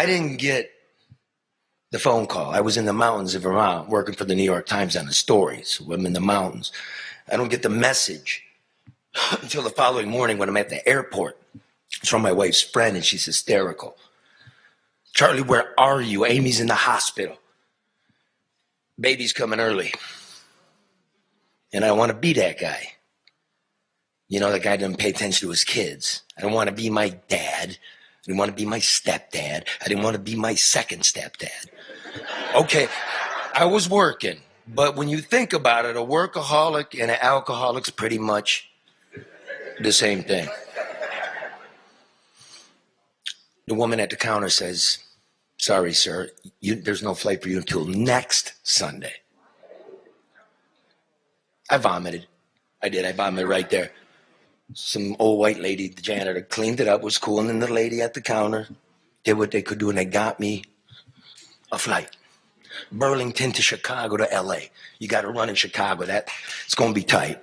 I didn't get the phone call. I was in the mountains of Vermont working for the New York Times on the stories. I'm in the mountains. I don't get the message until the following morning when I'm at the airport. It's from my wife's friend, and she's hysterical. Charlie, where are you? Amy's in the hospital. Baby's coming early. And I don't want to be that guy. You know, the guy doesn't pay attention to his kids. I don't want to be my dad. I didn't want to be my stepdad. I didn't want to be my second stepdad. Okay, I was working. But when you think about it, a workaholic and an alcoholic's pretty much the same thing. The woman at the counter says, sorry, sir, there's no flight for you until next Sunday. I vomited. I did. I vomited right there. Some old white lady, the janitor, cleaned it up, was cool, and then the lady at the counter did what they could do, and they got me a flight. Burlington to Chicago to L.A. You got to run in Chicago. It's going to be tight.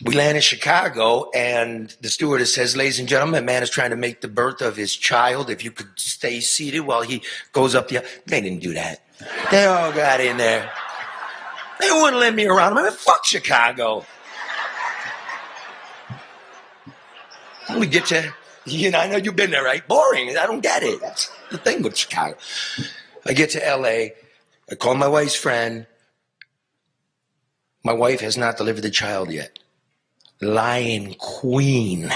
We land in Chicago, and the stewardess says, ladies and gentlemen, a man is trying to make the birth of his child. If you could stay seated while he goes up the... They didn't do that. They all got in there. They wouldn't let me around. I mean, fuck Chicago. We get to, I know you've been there, right? Boring. I don't get it. That's the thing with Chicago. I get to L.A. I call my wife's friend. My wife has not delivered the child yet. Lion Queen.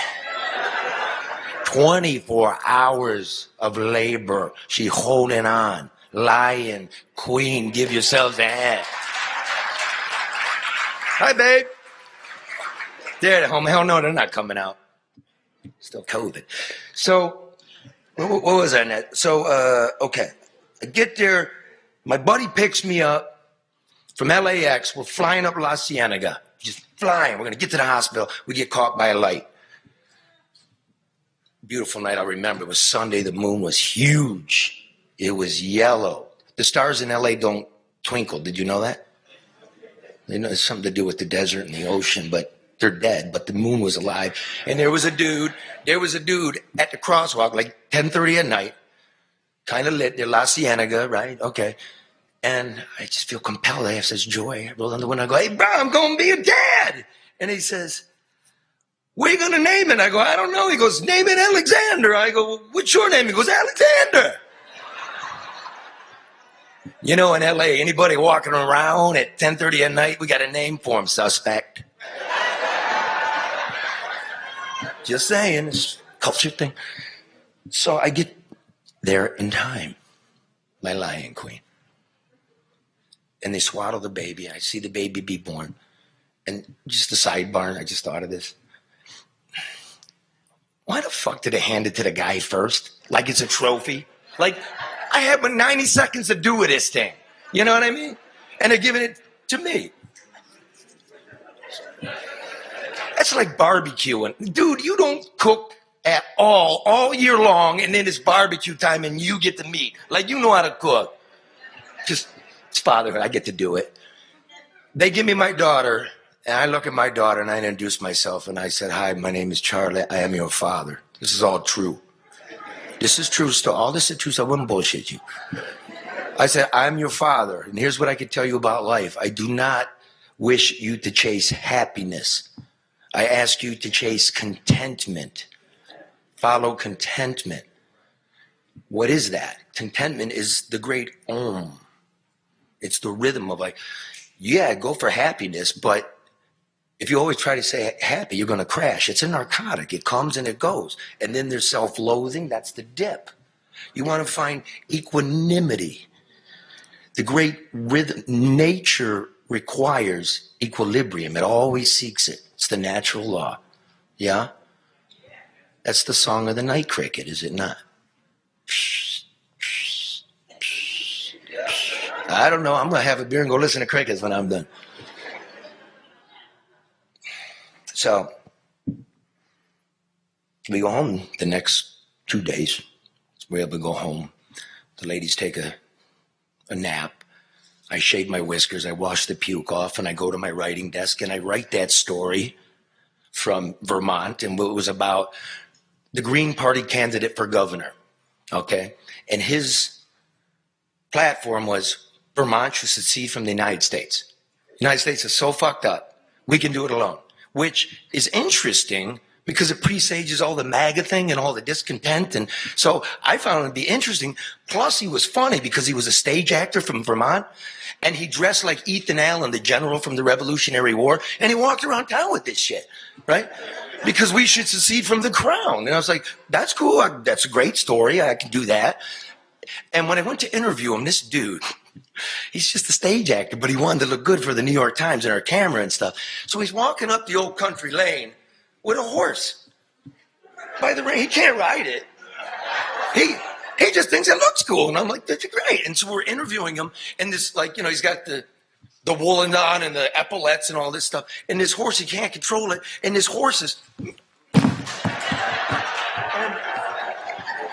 24 hours of labor. She holding on. Lion Queen. Give yourselves a hand. Hi, babe. They're at home. Hell no, they're not coming out. Still COVID. So, what was I at? So, okay. I get there. My buddy picks me up from LAX. We're flying up La Cienega. Just flying. We're going to get to the hospital. We get caught by a light. Beautiful night. I remember. It was Sunday. The moon was huge. It was yellow. The stars in LA don't twinkle. Did you know that? They know it's something to do with the desert and the ocean, but they're dead, but the moon was alive. And there was a dude at the crosswalk, like 10:30 at night, kind of lit there, La Cienega, right? Okay. And I just feel compelled. I have such joy. I roll down the window. I go, hey, bro, I'm going to be a dad. And he says, what are you going to name it? I go, I don't know. He goes, name it Alexander. I go, what's your name? He goes, Alexander. You know, in LA, anybody walking around at 10:30 at night, we got a name for him, suspect. Just saying, it's a culture thing. So I get there in time, my Lion Queen. And they swaddle the baby. I see the baby be born. And just a sidebar, I just thought of this. Why the fuck did they hand it to the guy first? Like it's a trophy? Like, I had 90 seconds to do with this thing. You know what I mean? And they're giving it to me. That's like barbecuing. Dude, you don't cook at all year long, and then it's barbecue time and you get the meat. Like, you know how to cook. Just, it's fatherhood. I get to do it. They give me my daughter, and I look at my daughter, and I introduce myself, and I said, hi, my name is Charlie. I am your father. This is all true. This is true stuff. All this is true stuff. I wouldn't bullshit you. I said, I'm your father, and here's what I can tell you about life. I do not wish you to chase happiness. I ask you to chase contentment. Follow contentment. What is that? Contentment is the great Om. It's the rhythm of like, yeah, go for happiness, but if you always try to say happy, you're going to crash. It's a narcotic. It comes and it goes. And then there's self-loathing. That's the dip. You want to find equanimity. The great rhythm, nature requires equilibrium. It always seeks it. It's the natural law. Yeah? That's the song of the night cricket, is it not? I don't know. I'm going to have a beer and go listen to crickets when I'm done. So, we go home the next 2 days. We're able to go home. The ladies take a nap. I shave my whiskers. I wash the puke off, and I go to my writing desk, and I write that story from Vermont, and it was about the Green Party candidate for governor. okay? And his platform was Vermont should secede from the United States. The United States is so fucked up, we can do it alone, which is interesting because it presages all the MAGA thing and all the discontent. And so I found it to be interesting. Plus, he was funny because he was a stage actor from Vermont, and he dressed like Ethan Allen, the general from the Revolutionary War, and he walked around town with this shit, right? Because we should secede from the crown. And I was like, that's cool. That's a great story. I can do that. And when I went to interview him, this dude, he's just a stage actor, but he wanted to look good for the New York Times and our camera and stuff. So he's walking up the old country lane with a horse. By the way, he can't ride it. He just thinks it looks cool. And I'm like, that's great. And so we're interviewing him, and this, like, you know, he's got the woolen on and the epaulets and all this stuff. And this horse, he can't control it. And this horse is... And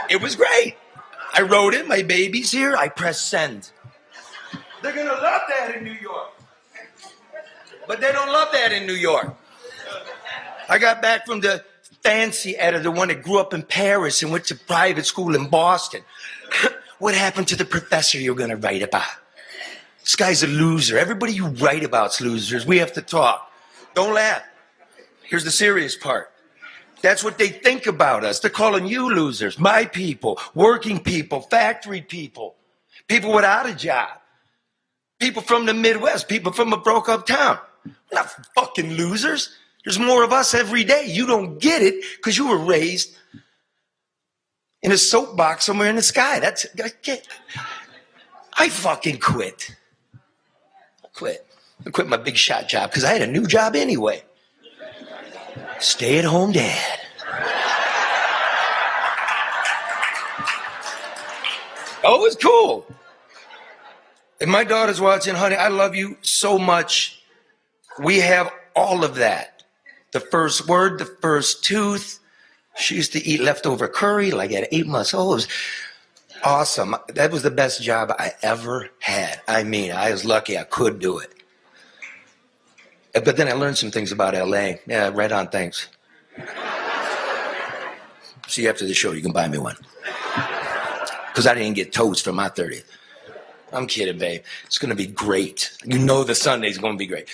it was great. I wrote it, my baby's here, I press send. They're gonna love that in New York. But they don't love that in New York. I got back from the fancy editor, the one that grew up in Paris and went to private school in Boston. What happened to the professor you're gonna write about? This guy's a loser. Everybody you write about's losers. We have to talk. Don't laugh. Here's the serious part. That's what they think about us. They're calling you losers, my people, working people, factory people, people without a job, people from the Midwest, people from a broke up town. We're not fucking losers. There's more of us every day. You don't get it because you were raised in a soapbox somewhere in the sky. I fucking quit. I quit my big shot job because I had a new job anyway. Stay-at-home dad. Oh, it was cool. And my daughter's watching, honey, I love you so much. We have all of that. The first word, the first tooth. She used to eat leftover curry like at 8 months old. It was awesome. That was the best job I ever had. I mean, I was lucky I could do it. But then I learned some things about LA. Yeah, right on, thanks. See you after the show, you can buy me one. Because I didn't get toast for my 30th. I'm kidding, babe. It's going to be great. You know the Sunday's going to be great.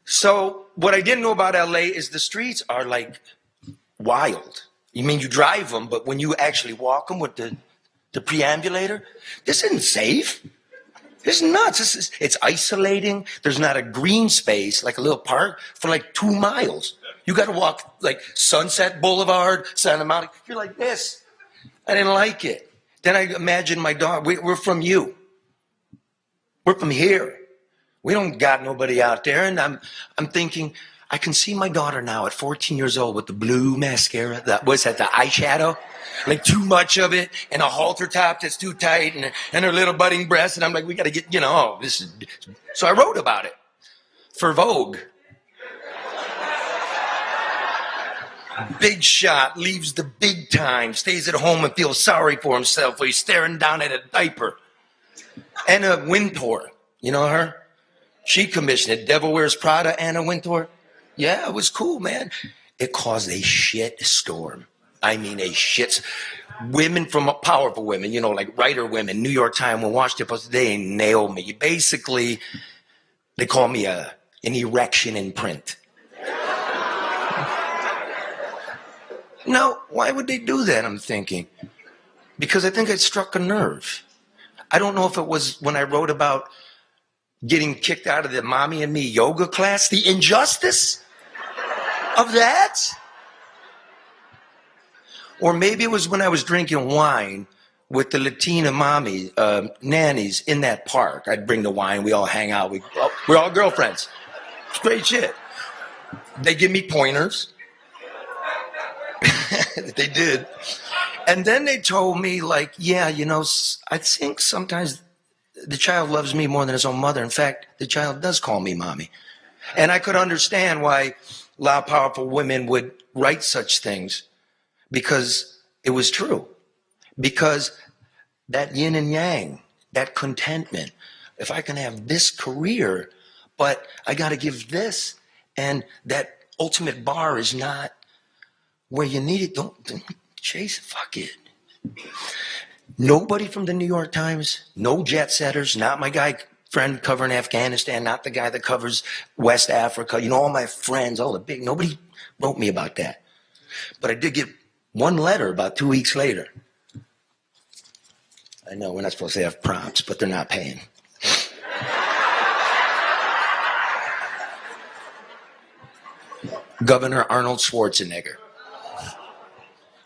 So what I didn't know about LA is the streets are like wild. You mean you drive them, but when you actually walk them with the preambulator, this isn't safe. This is nuts. It's isolating. There's not a green space, like a little park, for like 2 miles. You got to walk like Sunset Boulevard, Santa Monica. You're like this. I didn't like it. Then I imagined my dog. We're from you. We're from here. We don't got nobody out there. And I'm thinking, I can see my daughter now at 14 years old with the blue mascara. What's that, the eyeshadow? Like too much of it, and a halter top that's too tight, and her little budding breasts. And I'm like, we got to get, this is. So I wrote about it for Vogue. Big shot, leaves the big time, stays at home and feels sorry for himself while he's staring down at a diaper. Anna Wintour, you know her? She commissioned it. Devil Wears Prada, Anna Wintour. Yeah, it was cool, man. It caused a shit storm. I mean, a shit. Women from powerful women, like writer women, New York Times, Washington Post, they nailed me. Basically, they call me an erection in print. Now, why would they do that, I'm thinking? Because I think it struck a nerve. I don't know if it was when I wrote about getting kicked out of the Mommy and Me yoga class, the injustice of that. Or maybe it was when I was drinking wine with the Latina mommy, nannies in that park. I'd bring the wine, we all hang out, we're all girlfriends. It's great shit. They give me pointers. They did. And then they told me, like, yeah, I think sometimes the child loves me more than his own mother. In fact, the child does call me mommy. And I could understand why a lot of powerful women would write such things, because it was true. Because that yin and yang, that contentment, if I can have this career, but I got to give this, and that ultimate bar is not where you need it, don't chase it, fuck it. Nobody from the New York Times, no jet setters, not my guy friend covering Afghanistan, not the guy that covers West Africa. You know, all my friends, all the big, nobody wrote me about that. But I did get one letter about 2 weeks later. I know we're not supposed to have prompts, but they're not paying. Governor Arnold Schwarzenegger.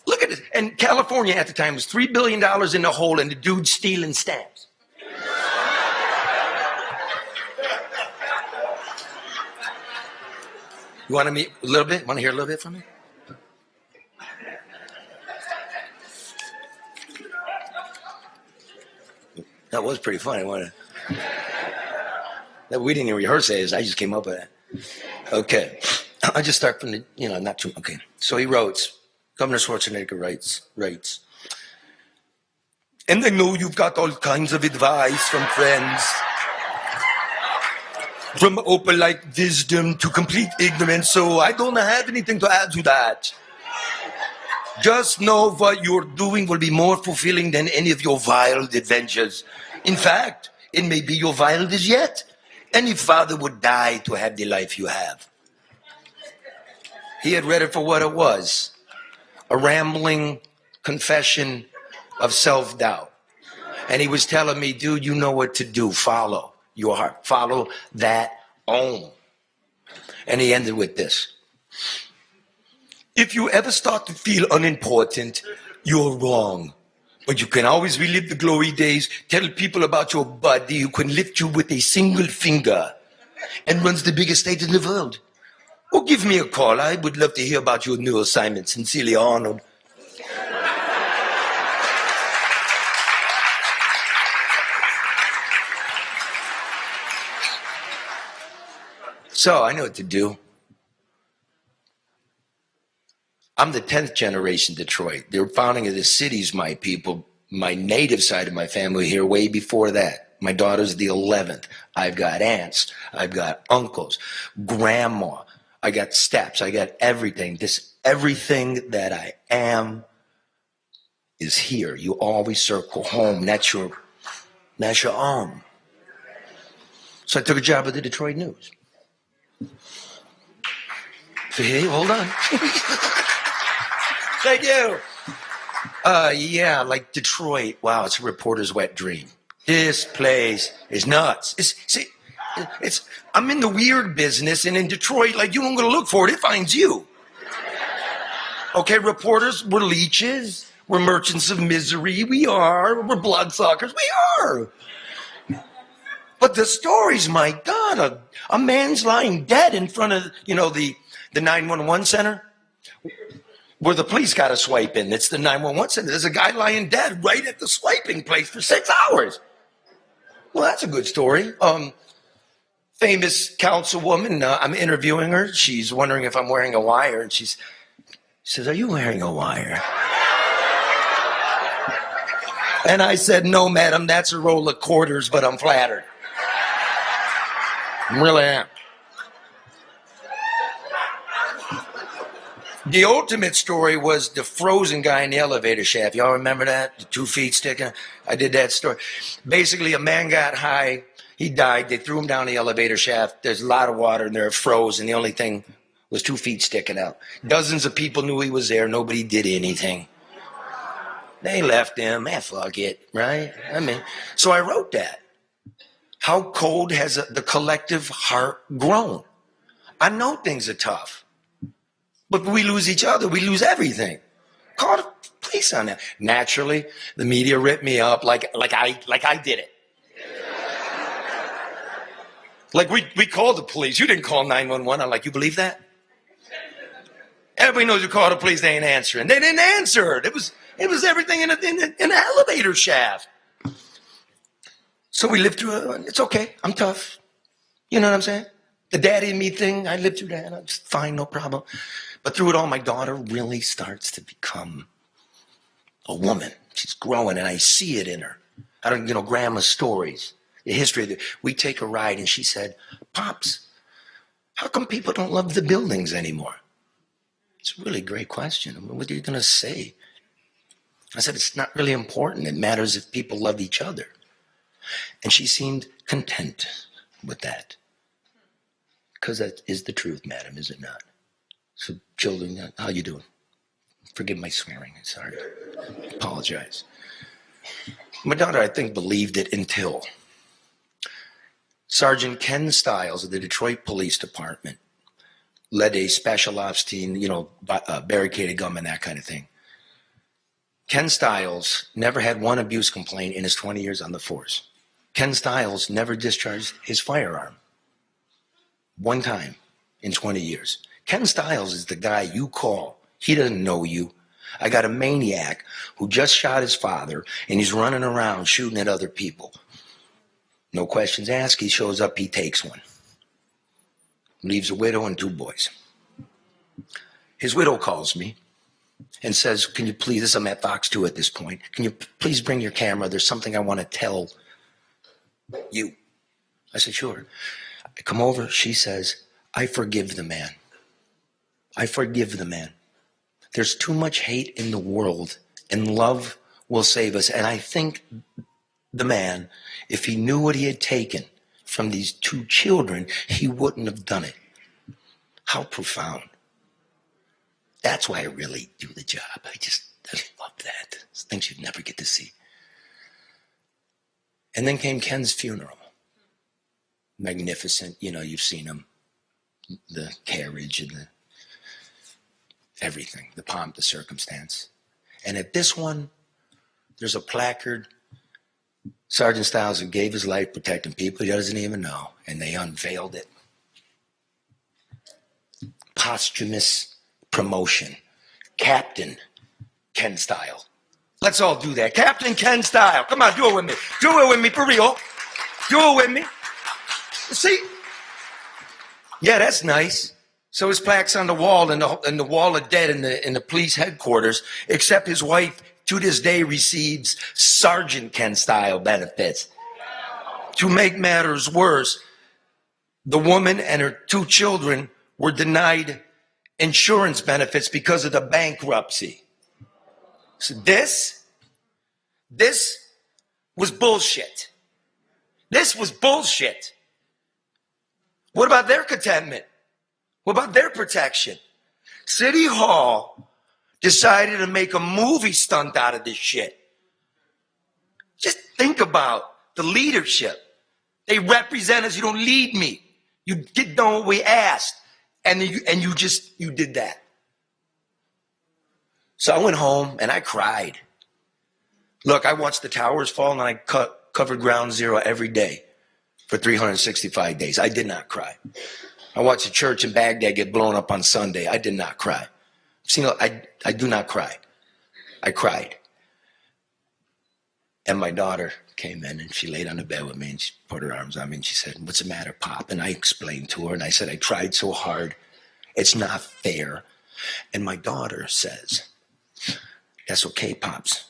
Look at it. And California at the time was $3 billion in the hole and the dude stealing stamps. You want to meet a little bit? Want to hear a little bit from me? That was pretty funny, wasn't it? That we didn't even rehearse it. I just came up with it. Okay. I just start from the, not too, okay. So he wrote, Governor Schwarzenegger writes, and I know you've got all kinds of advice from friends, from opalite wisdom to complete ignorance, so I don't have anything to add to that. Just know what you're doing will be more fulfilling than any of your wild adventures. In fact, it may be your wildest yet. Any father would die to have the life you have. He had read it for what it was, a rambling confession of self-doubt. And he was telling me, dude, you know what to do. Follow your heart. Follow that own. And he ended with this. If you ever start to feel unimportant, you're wrong. But you can always relive the glory days, tell people about your buddy who can lift you with a single finger and runs the biggest state in the world. Or give me a call. I would love to hear about your new assignment. Sincerely, Arnold. So I know what to do. I'm the 10th generation Detroit. The founding of the city's my people. My native side of my family here way before that. My daughter's the 11th. I've got aunts. I've got uncles, grandma. I got steps. I got everything. Everything that I am is here. You always circle home. That's your home. So I took a job at the Detroit News. Hey, hold on. Thank you. Yeah, like Detroit. Wow, it's a reporter's wet dream. This place is nuts. I'm in the weird business, and in Detroit, like, you don't go to look for it, it finds you. Okay, reporters, we're leeches. We're merchants of misery. We're bloodsuckers. We are. But the stories, my God, a man's lying dead in front of, the 911 center where the police got to swipe in. It's the 911 center. There's a guy lying dead right at the swiping place for 6 hours. Well, that's a good story. Famous councilwoman, I'm interviewing her. She's wondering if I'm wearing a wire, and she says, "Are you wearing a wire?" And I said, "No, madam, that's a roll of quarters, but I'm flattered. I really am." The ultimate story was the frozen guy in the elevator shaft. Y'all remember that? The 2 feet sticking? I did that story. Basically, a man got high. He died. They threw him down the elevator shaft. There's a lot of water in there. It froze, and the only thing was 2 feet sticking out. Dozens of people knew he was there. Nobody did anything. They left him. Man, fuck it, right? So I wrote that. How cold has the collective heart grown? I know things are tough. But we lose each other. We lose everything. Call the police on that. Naturally, the media ripped me up like I did it. Like we called the police. You didn't call 911. I'm like, you believe that? Everybody knows you called the police. They ain't answering. They didn't answer. It was everything in an elevator shaft. So we lived through it. It's okay. I'm tough. You know what I'm saying? The daddy and me thing, I lived through that. I'm just fine, no problem. But through it all, my daughter really starts to become a woman. She's growing, and I see it in her. Grandma's stories, the history of it. We take a ride, and she said, "Pops, how come people don't love the buildings anymore?" It's a really great question. What are you going to say? I said, it's not really important. It matters if people love each other. And she seemed content with that. Because that is the truth, madam, is it not? So children, how you doing? Forgive my swearing, sorry. Apologize. My daughter, I think, believed it until Sergeant Ken Stiles of the Detroit Police Department led a special ops team, barricaded gunmen, that kind of thing. Ken Stiles never had one abuse complaint in his 20 years on the force. Ken Stiles never discharged his firearm. One time in 20 years. Ken Stiles is the guy you call. He doesn't know you. I got a maniac who just shot his father, and he's running around shooting at other people. No questions asked. He shows up, he takes one. Leaves a widow and 2 boys. His widow calls me and says, can you please, I'm at Fox 2 at this point, can you please bring your camera? There's something I want to tell you. I said, sure. I come over, she says, I forgive the man. I forgive the man. There's too much hate in the world, and love will save us. And I think the man, if he knew what he had taken from these 2 children, he wouldn't have done it. How profound. That's why I really do the job. I love that. It's things you'd never get to see. And then came Ken's funeral. Magnificent, you've seen him. The carriage and the everything, the pomp, the circumstance. And at this one, there's a placard. Sergeant Stiles, who gave his life protecting people he doesn't even know, and they unveiled it. Posthumous promotion. Captain Ken Stiles. Let's all do that. Captain Ken Stiles. Come on, do it with me. Do it with me, for real. Do it with me. See? Yeah, that's nice. So his plaque's on the wall, and the wall of dead in the police headquarters, except his wife, to this day, receives Sergeant Ken Stiles benefits. To make matters worse, the woman and her 2 children were denied insurance benefits because of the bankruptcy. So this was bullshit. This was bullshit. What about their contentment? What about their protection? City Hall decided to make a movie stunt out of this shit. Just think about the leadership. They represent us. You don't lead me. You did know what we asked. And you did that. So I went home and I cried. Look, I watched the towers fall, and I covered ground zero every day for 365 days. I did not cry. I watched a church in Baghdad get blown up on Sunday. I did not cry. I do not cry. I cried. And my daughter came in, and she laid on the bed with me, and she put her arms on me, and she said, what's the matter, Pop? And I explained to her, and I said, I tried so hard. It's not fair. And my daughter says, that's okay, Pops.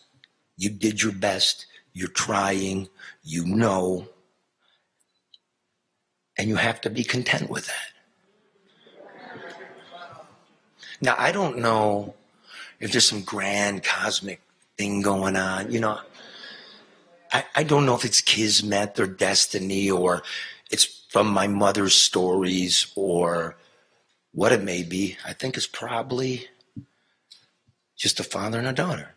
You did your best. You're trying. And you have to be content with that. Now, I don't know if there's some grand cosmic thing going on. I don't know if it's kismet or destiny, or it's from my mother's stories, or what it may be. I think it's probably just a father and a daughter.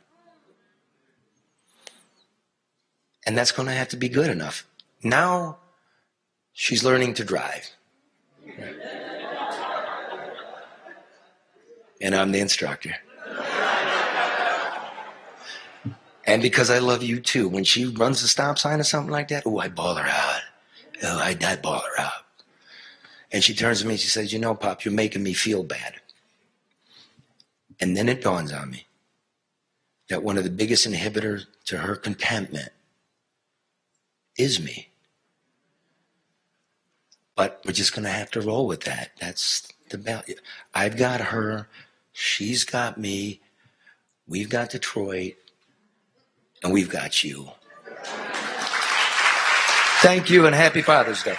And that's going to have to be good enough. Now, she's learning to drive. And I'm the instructor. And because I love you too, when she runs the stop sign or something like that, I bawl her out. I bawl her out. And she turns to me and she says, Pop, you're making me feel bad. And then it dawns on me that one of the biggest inhibitors to her contentment is me. But we're just going to have to roll with that. That's the value. I've got her. She's got me. We've got Detroit. And we've got you. Thank you, and happy Father's Day.